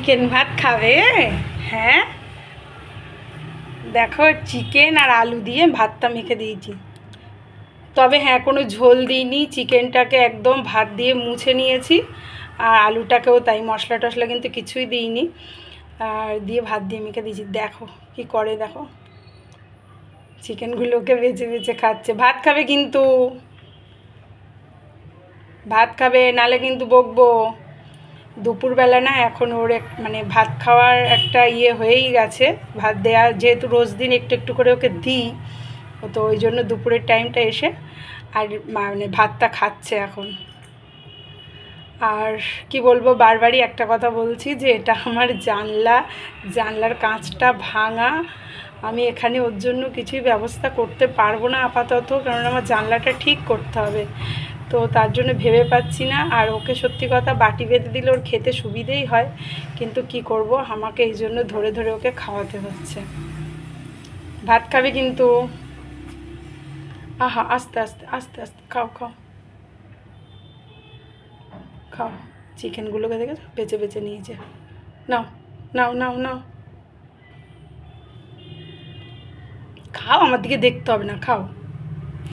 Chicken ভাত খাবে? হ্যাঁ, দেখো চিকেন আর আলু দিয়ে ভাতটা মেখে দিয়েছি। তবে হ্যাঁ, কোনো ঝোল দিইনি, চিকেনটাকে একদম ভাত দিয়ে মুছে নিয়েছি, আর আলুটাকেও তাই, মশলা টশলা কিন্তু কিছুই দিইনি, আর দিয়ে ভাত দিয়ে মেখে দিয়েছি। দেখো কি করে, দেখো চিকেনগুলোকে বেছে বেছে খাচ্ছে। ভাত খাবে কিন্তু, ভাত খাবে, নালে কিন্তু বকবো। দুপুরবেলা না এখন ওর মানে ভাত খাওয়ার একটা হয়েই গেছে, ভাত দেওয়া যেহেতু রোজ দিন একটু একটু করে ওকে দিই, তো ওই জন্য দুপুরের টাইমটা এসে আর মানে ভাতটা খাচ্ছে এখন। আর কি বলবো, বারবারই একটা কথা বলছি যে এটা আমার জানলার কাঁচটা ভাঙা। আমি এখানে ওর জন্য কিছুই ব্যবস্থা করতে পারবো না আপাতত, কারণ আমার জানলাটা ঠিক করতে হবে, তো তার জন্য ভেবে পাচ্ছি না। আর ওকে সত্যি কথা বাটি বেঁধে দিলে ওর খেতে সুবিধেই হয়, কিন্তু কি করব, আমাকে এই জন্য ধরে ধরে ওকে খাওয়াতে হচ্ছে। ভাত খাবে কিন্তু, আহা, আস্তে আস্তে আস্তে আস্তে খাও খাও খাও। চিকেনগুলোকে দেখেছো বেছে বেছে নিয়েছে। নাও নাও নাও নাও, খাও, আমার দিকে দেখতে হবে না, খাও।